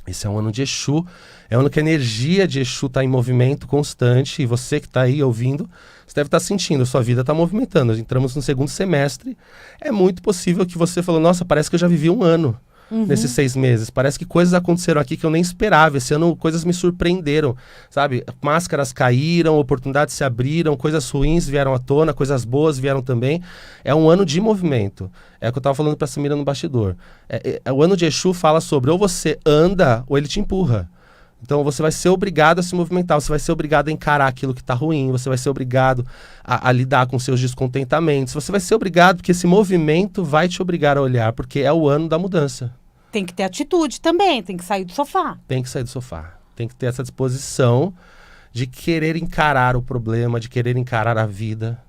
Esse é um ano de Exu, é um ano que a energia de Exu está em movimento constante, e você que está aí ouvindo, você deve estar sentindo, sua vida está movimentando. Entramos no segundo semestre, é muito possível que você falou, nossa, parece que eu já vivi um ano nesses 6 meses, parece que coisas aconteceram aqui que eu nem esperava, esse ano coisas me surpreenderam, sabe? Máscaras caíram, oportunidades se abriram, coisas ruins vieram à tona, coisas boas vieram também. É um ano de movimento, é o que eu estava falando para a Samira no bastidor. O ano de Exu fala sobre ou você anda ou ele te empurra. Então você vai ser obrigado a se movimentar, você vai ser obrigado a encarar aquilo que está ruim, você vai ser obrigado a lidar com seus descontentamentos, você vai ser obrigado, porque esse movimento vai te obrigar a olhar, porque é o ano da mudança. Tem que ter atitude também, tem que sair do sofá. Tem que sair do sofá, tem que ter essa disposição de querer encarar o problema, de querer encarar a vida.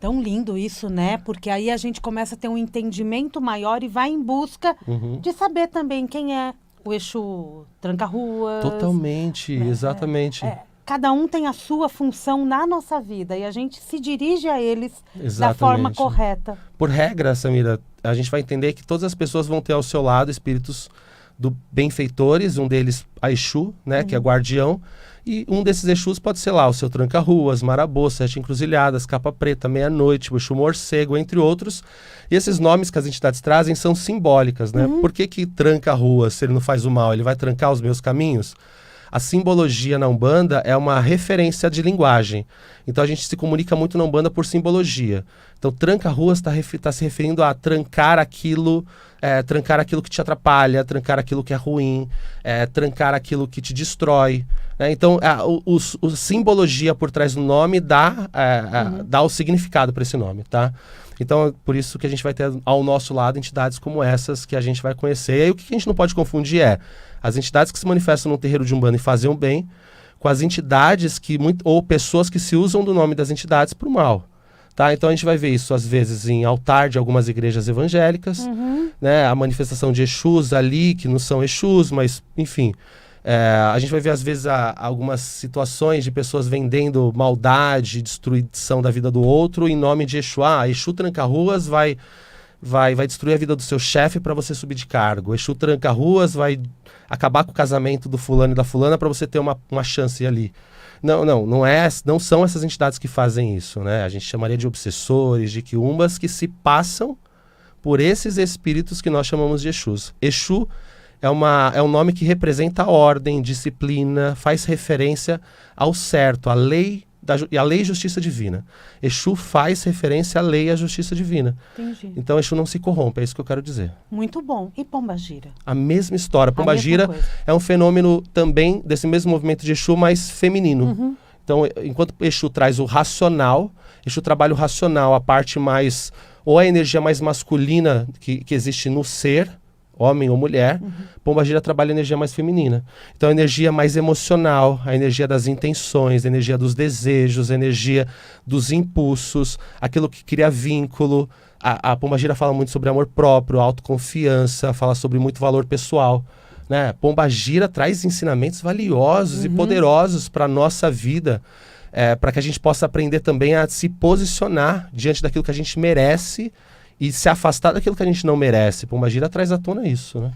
Tão lindo isso, né? Porque aí a gente começa a ter um entendimento maior e vai em busca de saber também quem é o Exu tranca-ruas. Totalmente, exatamente. Cada um tem a sua função na nossa vida e a gente se dirige a eles Exatamente. da forma correta. Por regra, Samira, a gente vai entender que todas as pessoas vão ter ao seu lado espíritos do benfeitores, um deles a Exu, né, que é guardião, e um desses Exus pode ser lá o seu tranca-ruas, marabô, 7 encruzilhadas, capa preta, meia-noite, o Exu morcego, entre outros. E esses nomes que as entidades trazem são simbólicas, né? Por que tranca-ruas, se ele não faz o mal, ele vai trancar os meus caminhos? A simbologia na Umbanda é uma referência de linguagem. Então a gente se comunica muito na Umbanda por simbologia. Então tranca-ruas está se referindo a trancar aquilo que te atrapalha, trancar aquilo que é ruim, trancar aquilo que te destrói. Então a simbologia por trás do nome dá o significado para esse nome, tá? Então é por isso que a gente vai ter ao nosso lado entidades como essas que a gente vai conhecer. E aí o que a gente não pode confundir é as entidades que se manifestam no terreiro de Umbanda e fazem o bem com as entidades ou pessoas que se usam do nome das entidades para o mal. Tá? Então a gente vai ver isso às vezes em altar de algumas igrejas evangélicas, né? A manifestação de Exus ali, que não são Exus, mas enfim. A gente vai ver às vezes algumas situações de pessoas vendendo maldade, destruição da vida do outro em nome de Exu. Exu tranca-ruas vai destruir a vida do seu chefe para você subir de cargo. Exu tranca-ruas vai acabar com o casamento do fulano e da fulana para você ter uma chance ali. Não são essas entidades que fazem isso, né? A gente chamaria de obsessores, de quiumbas que se passam por esses espíritos que nós chamamos de Exus. Exu é um nome que representa a ordem, disciplina, faz referência ao certo, à lei e à lei e justiça divina. Exu faz referência à lei e à justiça divina. Entendi. Então Exu não se corrompe, é isso que eu quero dizer. Muito bom. E Pombagira? A mesma história. Pombagira mesma coisa. é um fenômeno também desse mesmo movimento de Exu, mas feminino. Então, enquanto Exu traz o racional, Exu trabalha o racional, a parte mais, ou a energia mais masculina que existe no ser, homem ou mulher, Pombagira trabalha a energia mais feminina. Então, a energia mais emocional, a energia das intenções, a energia dos desejos, a energia dos impulsos, aquilo que cria vínculo. A Pombagira fala muito sobre amor próprio, autoconfiança, fala sobre muito valor pessoal. Né? Pombagira traz ensinamentos valiosos e poderosos para a nossa vida, para que a gente possa aprender também a se posicionar diante daquilo que a gente merece e se afastar daquilo que a gente não merece. Pombagira traz à tona isso, né?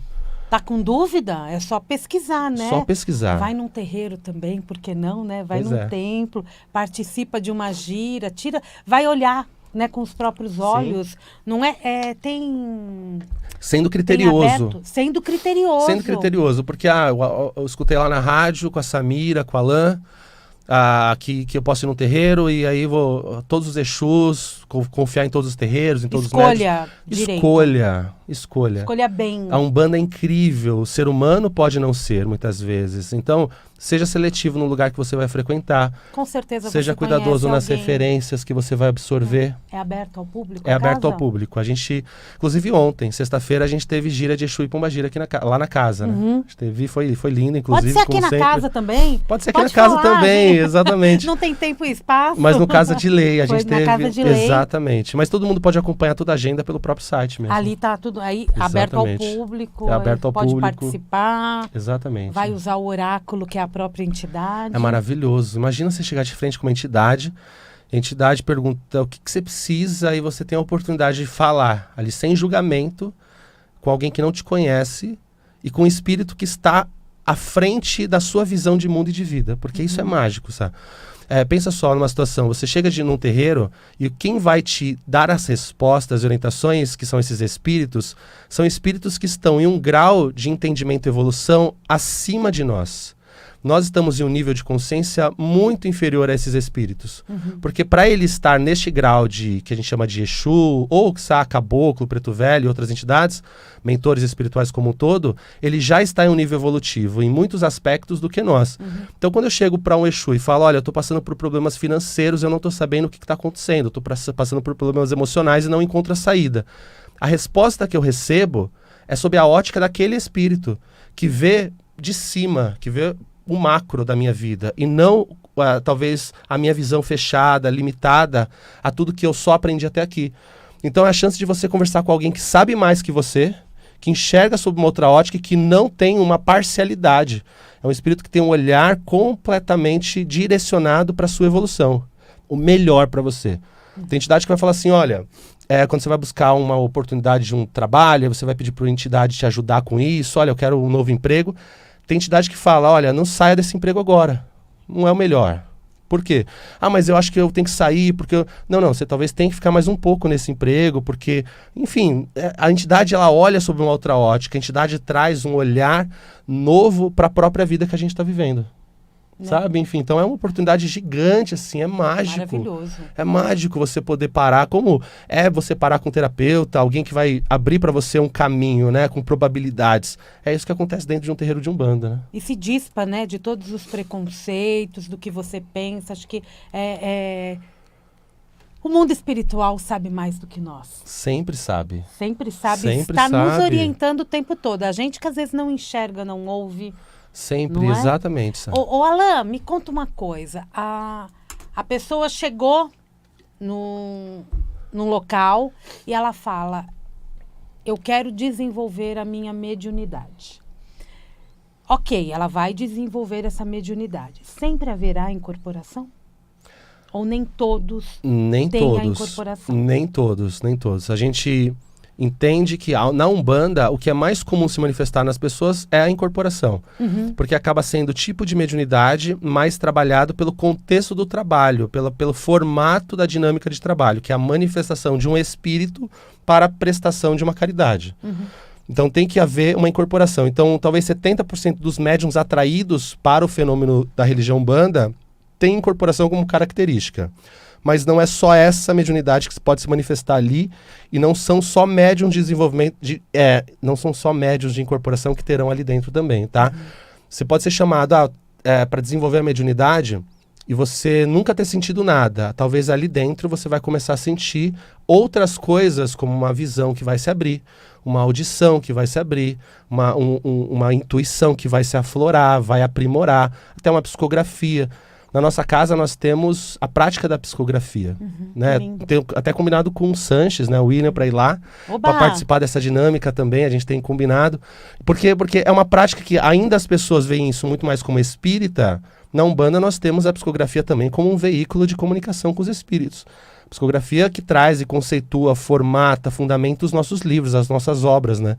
Tá com dúvida? É só pesquisar, né? Só pesquisar. Vai num terreiro também, por que não, né? Vai Pois num é. templo, participa de uma gira, vai olhar, né, com os próprios olhos. Não tem Sendo tem criterioso. aberto, sendo criterioso. Sendo criterioso, porque eu escutei lá na rádio com a Samira, com a Alain, que eu posso ir num terreiro e aí vou todos os Exus, confiar em todos os terreiros, em todos os médios. Escolha direito. Escolha. Escolha bem. A Umbanda é incrível, o ser humano pode não ser, muitas vezes. Então, seja seletivo no lugar que você vai frequentar. Com certeza Seja você cuidadoso conhece nas alguém. referências que você vai absorver. É aberto ao público? É a aberto ao casa? público. A gente, inclusive ontem, sexta-feira, a gente teve gira de Exu e Pombagira aqui lá na casa, né? A gente teve, foi lindo, inclusive. Pode ser aqui como na sempre. casa também? Pode ser aqui Pode na casa falar, também, gente. exatamente. Não tem tempo e espaço. Mas no Casa de Lei, a Foi gente na teve. Casa de Lei. Exatamente. Mas todo mundo pode acompanhar toda a agenda pelo próprio site mesmo. Ali tá tudo aí aberto ao Exatamente. público. É aberto ao pode público. participar. Exatamente. Vai usar o oráculo, que é a própria entidade. É maravilhoso. Imagina você chegar de frente com uma entidade, a entidade pergunta o que você precisa e você tem a oportunidade de falar ali sem julgamento com alguém que não te conhece e com um espírito que está à frente da sua visão de mundo e de vida, porque isso é mágico, sabe? Pensa só numa situação, você chega num terreiro e quem vai te dar as respostas e orientações, que são esses espíritos, são espíritos que estão em um grau de entendimento e evolução acima de nós. Nós estamos em um nível de consciência muito inferior a esses espíritos. Porque para ele estar neste grau que a gente chama de Exu, ou Caboclo, Preto Velho e outras entidades, mentores espirituais como um todo, ele já está em um nível evolutivo, em muitos aspectos do que nós. Então, quando eu chego para um Exu e falo, olha, eu estou passando por problemas financeiros, eu não estou sabendo o que está acontecendo, estou passando por problemas emocionais e não encontro a saída. A resposta que eu recebo é sob a ótica daquele espírito, que vê de cima, que vê o macro da minha vida e não talvez a minha visão fechada, limitada a tudo que eu só aprendi até aqui. Então é a chance de você conversar com alguém que sabe mais que você, que enxerga sob uma outra ótica e que não tem uma parcialidade. É um espírito que tem um olhar completamente direcionado para a sua evolução. O melhor para você. Tem entidade que vai falar assim, olha, quando você vai buscar uma oportunidade de um trabalho, você vai pedir para a entidade te ajudar com isso, olha, eu quero um novo emprego. Tem entidade que fala, olha, não saia desse emprego agora. Não é o melhor. Por quê? Mas eu acho que eu tenho que sair, porque... Não, você talvez tenha que ficar mais um pouco nesse emprego, porque... Enfim, a entidade, ela olha sob uma outra ótica, a entidade traz um olhar novo para a própria vida que a gente está vivendo. Né? Sabe? Enfim, então é uma oportunidade gigante, assim, é mágico. Maravilhoso. É mágico você poder parar, como é você parar com um terapeuta, alguém que vai abrir para você um caminho, né, com probabilidades. É isso que acontece dentro de um terreiro de Umbanda, né? E se dispa, né, de todos os preconceitos, do que você pensa. Acho que o mundo espiritual sabe mais do que nós. Sempre sabe. Sempre sabe. Sempre Está nos sabe. orientando o tempo todo. A gente que às vezes não enxerga, não ouve. Sempre, Não é? exatamente. Sam. Ô, Alain, me conta uma coisa. A pessoa chegou num local e ela fala, eu quero desenvolver a minha mediunidade. Ok, ela vai desenvolver essa mediunidade. Sempre haverá incorporação? Ou nem todos Nem têm a todos. incorporação? Nem todos. A gente entende que na Umbanda, o que é mais comum se manifestar nas pessoas é a incorporação. Porque acaba sendo o tipo de mediunidade mais trabalhado pelo contexto do trabalho, pelo formato da dinâmica de trabalho, que é a manifestação de um espírito para a prestação de uma caridade. Então tem que haver uma incorporação. Então talvez 70% dos médiums atraídos para o fenômeno da religião Umbanda tem incorporação como característica. Mas não é só essa mediunidade que pode se manifestar ali, e não são só médiums de desenvolvimento, não são só médiums de incorporação que terão ali dentro também, tá? Você pode ser chamado para desenvolver a mediunidade e você nunca ter sentido nada. Talvez ali dentro você vai começar a sentir outras coisas, como uma visão que vai se abrir, uma audição que vai se abrir, uma intuição que vai se aflorar, vai aprimorar, até uma psicografia. Na nossa casa nós temos a prática da psicografia, né? Tenho até combinado com o Sanches, né? O William, para ir lá, para participar dessa dinâmica também, a gente tem combinado. Por quê? Porque é uma prática que ainda as pessoas veem isso muito mais como espírita. Na Umbanda nós temos a psicografia também como um veículo de comunicação com os espíritos. Psicografia que traz e conceitua, formata, fundamenta os nossos livros, as nossas obras, né?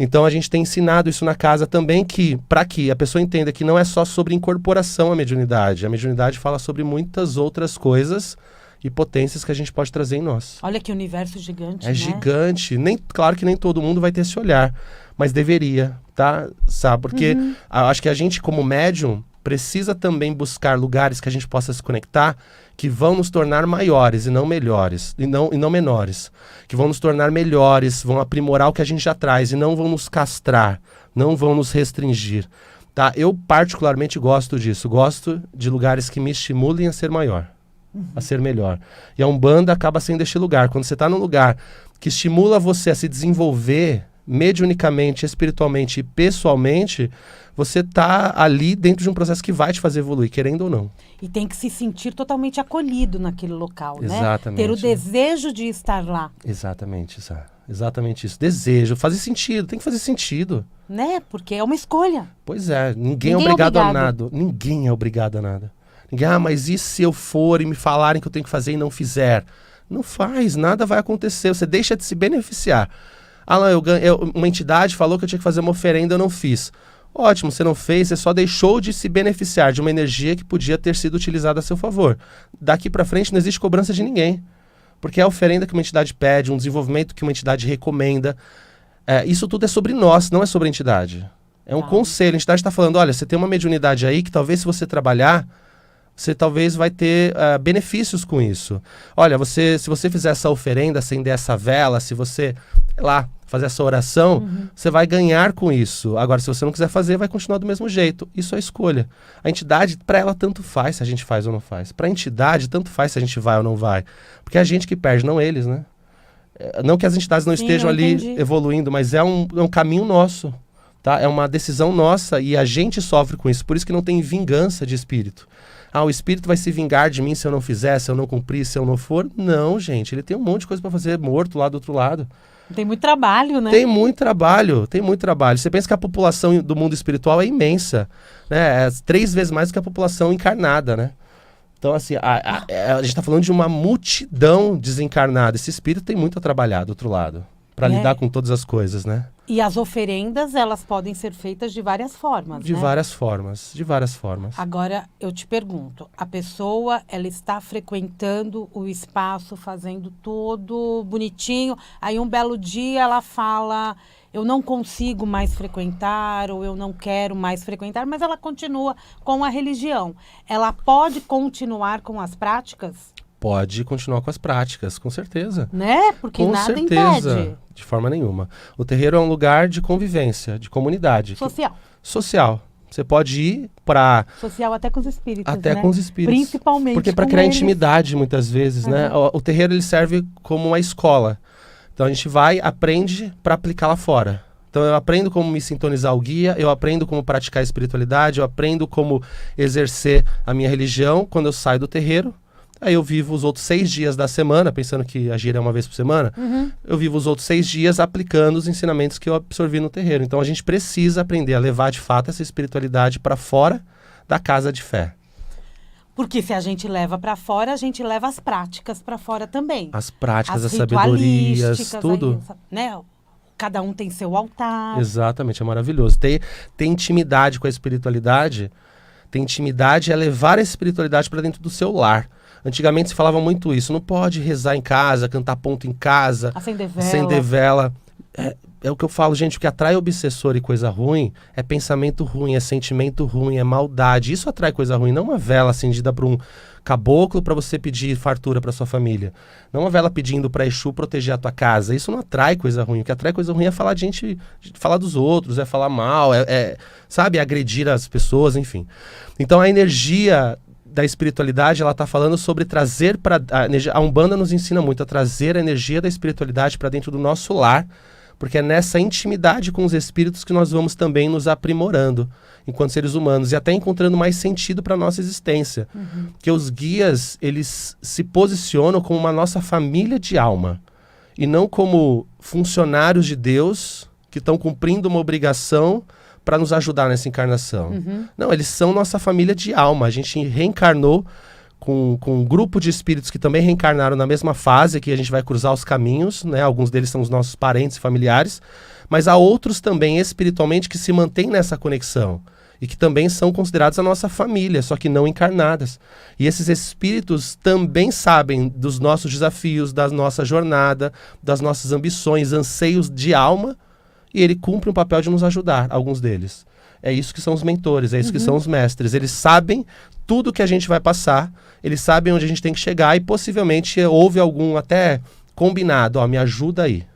Então a gente tem ensinado isso na casa também, para que a pessoa entenda que não é só sobre incorporação a mediunidade. A mediunidade fala sobre muitas outras coisas e potências que a gente pode trazer em nós. Olha que universo gigante, É né? gigante. Claro que nem todo mundo vai ter esse olhar, mas deveria, tá? Sabe? Porque acho que a gente, como médium, precisa também buscar lugares que a gente possa se conectar, que vão nos tornar maiores e não melhores, e não menores, que vão nos tornar melhores, vão aprimorar o que a gente já traz e não vão nos castrar, não vão nos restringir, tá? Eu particularmente gosto disso, gosto de lugares que me estimulem a ser maior, a ser melhor. E a Umbanda acaba sendo este lugar. Quando você está num lugar que estimula você a se desenvolver mediunicamente, espiritualmente e pessoalmente, você está ali dentro de um processo que vai te fazer evoluir, querendo ou não. E tem que se sentir totalmente acolhido naquele local, Exatamente. né? Ter o desejo de estar lá. Exatamente, Sá. Exatamente isso. Desejo, fazer sentido, tem que fazer sentido. Né? Porque é uma escolha. Pois é, ninguém é obrigado a nada. Ninguém é obrigado a nada. Mas e se eu for e me falarem que eu tenho que fazer e não fizer? Não faz, nada vai acontecer, você deixa de se beneficiar. Uma entidade falou que eu tinha que fazer uma oferenda, eu não fiz. Ótimo, você não fez, você só deixou de se beneficiar de uma energia que podia ter sido utilizada a seu favor. Daqui para frente não existe cobrança de ninguém. Porque é a oferenda que uma entidade pede, um desenvolvimento que uma entidade recomenda. Isso tudo é sobre nós, não é sobre a entidade. É um conselho. A entidade está falando, olha, você tem uma mediunidade aí que talvez se você trabalhar, você talvez vai ter benefícios com isso. Olha, se você fizer essa oferenda, acender essa vela, se você, fazer essa oração, você vai ganhar com isso. Agora, se você não quiser fazer, vai continuar do mesmo jeito. Isso é escolha. A entidade, para ela, tanto faz se a gente faz ou não faz. Para a entidade, tanto faz se a gente vai ou não vai. Porque é a gente que perde, não eles, né? Não que as entidades não estejam ali evoluindo, mas é um caminho nosso. Tá? É uma decisão nossa e a gente sofre com isso. Por isso que não tem vingança de espírito. O espírito vai se vingar de mim se eu não fizer, se eu não cumprir, se eu não for. Não, gente. Ele tem um monte de coisa para fazer morto lá do outro lado. Tem muito trabalho, né? Tem muito trabalho. Você pensa que a população do mundo espiritual é imensa, né? É 3 vezes mais do que a população encarnada, né? Então, assim, a gente está falando de uma multidão desencarnada. Esse espírito tem muito a trabalhar do outro lado, para lidar com todas as coisas, né? E as oferendas, elas podem ser feitas de várias formas, de várias formas. Agora, eu te pergunto, a pessoa, ela está frequentando o espaço, fazendo tudo bonitinho, aí um belo dia ela fala, eu não consigo mais frequentar, ou eu não quero mais frequentar, mas ela continua com a religião. Ela pode continuar com as práticas? Pode continuar com as práticas, com certeza. Né? Porque com nada certeza, impede. De forma nenhuma. O terreiro é um lugar de convivência, de comunidade. Social. Você pode ir para... Social até com os espíritos, Até com os espíritos. Principalmente porque para criar intimidade, muitas vezes, né? O terreiro, ele serve como uma escola. Então, a gente vai, aprende para aplicar lá fora. Então, eu aprendo como me sintonizar ao guia, eu aprendo como praticar a espiritualidade, eu aprendo como exercer a minha religião quando eu saio do terreiro. Aí eu vivo os outros 6 dias da semana, pensando que a gira é uma vez por semana, eu vivo os outros 6 dias aplicando os ensinamentos que eu absorvi no terreiro. Então a gente precisa aprender a levar de fato essa espiritualidade para fora da casa de fé. Porque se a gente leva para fora, a gente leva as práticas para fora também. As práticas, as sabedorias, tudo. Aí, né? Cada um tem seu altar. Exatamente, é maravilhoso. Ter intimidade com a espiritualidade, ter intimidade é levar a espiritualidade para dentro do seu lar. Antigamente se falava muito isso, não pode rezar em casa, cantar ponto em casa, acender vela. É o que eu falo, gente, o que atrai obsessor e coisa ruim é pensamento ruim, é sentimento ruim, é maldade. Isso atrai coisa ruim, não uma vela acendida para um caboclo para você pedir fartura para sua família. Não uma vela pedindo para Exu proteger a tua casa. Isso não atrai coisa ruim. O que atrai coisa ruim é falar de gente, falar dos outros, é falar mal, sabe, agredir as pessoas, enfim. Então a energia da espiritualidade, ela está falando sobre trazer para a Umbanda nos ensina muito a trazer a energia da espiritualidade para dentro do nosso lar, porque é nessa intimidade com os espíritos que nós vamos também nos aprimorando enquanto seres humanos e até encontrando mais sentido para a nossa existência. Porque os guias, eles se posicionam como uma nossa família de alma e não como funcionários de Deus que estão cumprindo uma obrigação para nos ajudar nessa encarnação. Não, eles são nossa família de alma. A gente reencarnou com um grupo de espíritos que também reencarnaram na mesma fase, que a gente vai cruzar os caminhos, né? Alguns deles são os nossos parentes e familiares, mas há outros também espiritualmente que se mantêm nessa conexão e que também são considerados a nossa família, só que não encarnadas. E esses espíritos também sabem dos nossos desafios, da nossa jornada, das nossas ambições, anseios de alma, e ele cumpre um papel de nos ajudar, alguns deles. É isso que são os mentores, é isso que são os mestres. Eles sabem tudo que a gente vai passar, eles sabem onde a gente tem que chegar e possivelmente houve algum até combinado, me ajuda aí.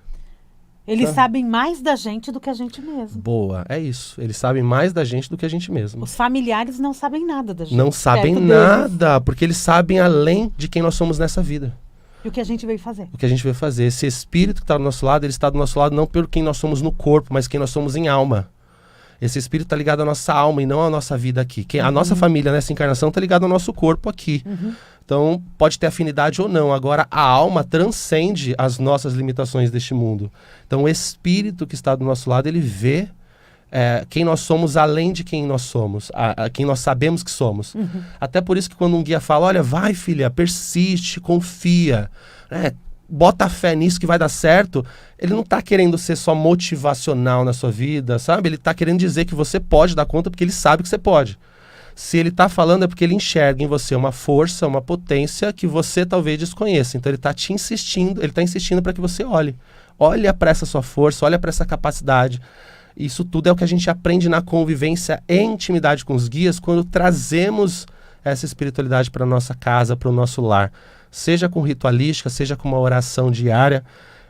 Eles sabem mais da gente do que a gente mesmo. Boa, é isso. Eles sabem mais da gente do que a gente mesmo. Os familiares não sabem nada da gente. Não sabem nada, porque eles sabem além de quem nós somos nessa vida. E o que a gente veio fazer. O que a gente veio fazer. Esse espírito que está do nosso lado, ele está do nosso lado não por quem nós somos no corpo, mas quem nós somos em alma. Esse espírito está ligado à nossa alma e não à nossa vida aqui. A nossa família nessa encarnação está ligada ao nosso corpo aqui. Então, pode ter afinidade ou não. Agora, a alma transcende as nossas limitações deste mundo. Então, o espírito que está do nosso lado, ele vê quem nós somos além de quem nós somos, quem nós sabemos que somos. Até por isso que quando um guia fala, olha, vai filha, persiste, confia, bota fé nisso que vai dar certo, ele não está querendo ser só motivacional na sua vida, sabe? Ele está querendo dizer que você pode dar conta porque ele sabe que você pode. Se ele está falando é porque ele enxerga em você uma força, uma potência que você talvez desconheça. Então ele está insistindo para que você olhe. Olha para essa sua força, olha para essa capacidade. Isso tudo é o que a gente aprende na convivência e intimidade com os guias quando trazemos essa espiritualidade para a nossa casa, para o nosso lar. Seja com ritualística, seja com uma oração diária.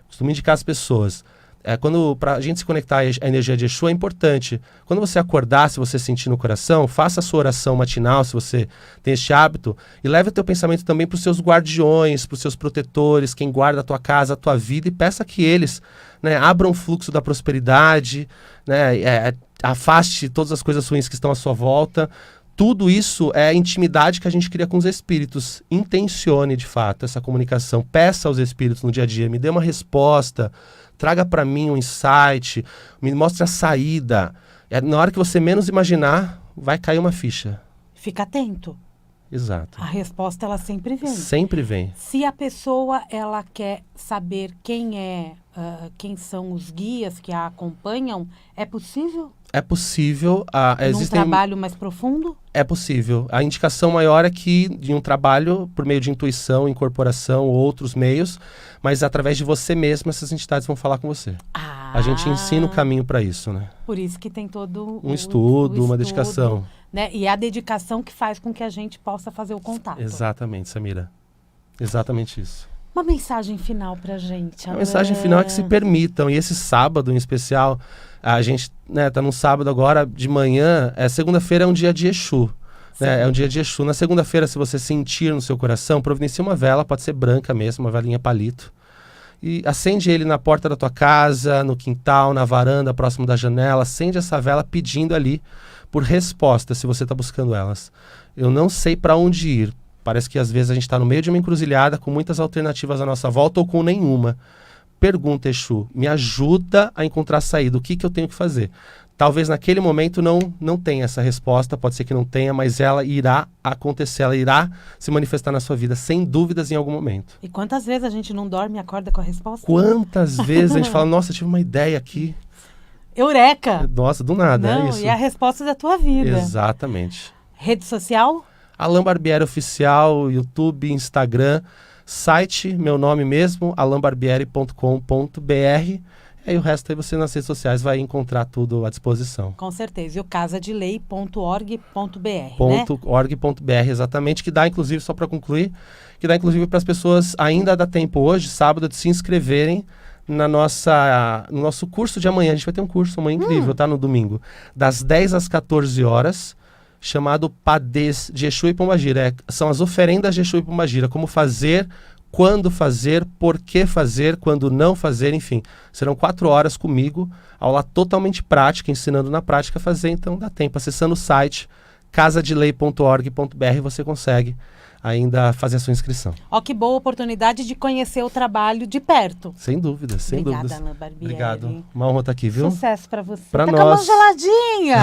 Costumo indicar às pessoas. Para a gente se conectar à energia de Exu é importante. Quando você acordar, se você sentir no coração, faça a sua oração matinal, se você tem este hábito, e leve o teu pensamento também para os seus guardiões, para os seus protetores, quem guarda a tua casa, a tua vida, e peça que eles abram o fluxo da prosperidade, afaste todas as coisas ruins que estão à sua volta. Tudo isso é a intimidade que a gente cria com os espíritos. Intencione, de fato, essa comunicação. Peça aos espíritos no dia a dia, me dê uma resposta, traga para mim um insight, me mostre a saída. Na hora que você menos imaginar, vai cair uma ficha. Fica atento. Exato. A resposta, ela sempre vem. Sempre vem. Se a pessoa, ela quer saber quem são os guias que a acompanham, é possível? É possível. Num trabalho mais profundo? É possível. A indicação maior é que de um trabalho por meio de intuição, incorporação, outros meios, mas através de você mesmo, essas entidades vão falar com você. A gente ensina o caminho para isso, né? Por isso que tem todo um estudo, uma dedicação. Né? E é a dedicação que faz com que a gente possa fazer o contato. Exatamente, Samira. Exatamente isso. Uma mensagem final pra gente. A mensagem final é que se permitam. E esse sábado, em especial, a gente tá num sábado agora de manhã. Segunda-feira é um dia de Exu. É um dia de Exu. Na segunda-feira, se você sentir no seu coração, providencie uma vela, pode ser branca mesmo, uma velinha palito. E acende ele na porta da tua casa, no quintal, na varanda, próximo da janela. Acende essa vela pedindo ali por resposta, se você está buscando elas. Eu não sei para onde ir. Parece que às vezes a gente está no meio de uma encruzilhada com muitas alternativas à nossa volta ou com nenhuma. Pergunta, Exu, me ajuda a encontrar saída. O que eu tenho que fazer? Talvez naquele momento não tenha essa resposta, pode ser que não tenha, mas ela irá acontecer, ela irá se manifestar na sua vida, sem dúvidas, em algum momento. E quantas vezes a gente não dorme e acorda com a resposta? Quantas vezes a gente fala, nossa, tive uma ideia aqui. Eureka! Nossa, do nada, é isso. E a resposta da tua vida. Exatamente. Rede social? Alain Barbieri Oficial, YouTube, Instagram, site, meu nome mesmo, alainbarbieri.com.br. E aí o resto aí você nas redes sociais vai encontrar tudo à disposição. Com certeza. E o casadelei.org.br, né? .org.br, exatamente, que dá, inclusive, só para concluir, que dá, inclusive, para as pessoas, ainda dá tempo hoje, sábado, de se inscreverem no nosso curso de amanhã. A gente vai ter um curso amanhã incrível, tá? No domingo. Das 10 às 14 horas, chamado Padês de Exu e Pombagira. São as oferendas de Exu e Pombagira. Como fazer, quando fazer, por que fazer, quando não fazer, enfim. Serão 4 horas comigo, aula totalmente prática, ensinando na prática a fazer, então dá tempo. Acessando o site casadelei.org.br você consegue ainda fazer a sua inscrição. Ó, que boa oportunidade de conhecer o trabalho de perto. Sem dúvidas, sem Obrigada, dúvidas. Alain Barbieri. Obrigado. Uma honra estar aqui, viu? Sucesso pra você. Pra tá com a mão nós. geladinha.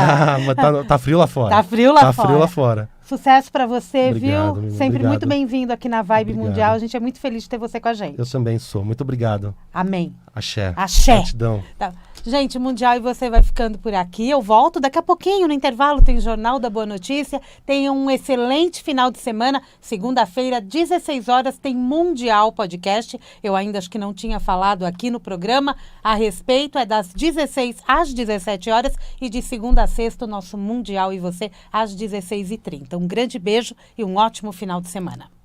Mas tá frio lá fora. Tá frio lá Tá fora. frio lá fora. Sucesso pra você, Obrigado, viu? menina, Sempre obrigado. muito bem-vindo aqui na Vibe Obrigado. Mundial. A gente é muito feliz de ter você com a gente. Eu também sou. Muito obrigado. Amém. Axé. Axé. Gratidão. Tá. Gente, Mundial e você vai ficando por aqui. Eu volto daqui a pouquinho. No intervalo tem o Jornal da Boa Notícia. Tenha um excelente final de semana. Segunda-feira, 16 horas, tem Mundial Podcast. Eu ainda acho que não tinha falado aqui no programa a respeito. É das 16 às 17 horas e de segunda a sexta o nosso Mundial e você às 16h30. Um grande beijo e um ótimo final de semana.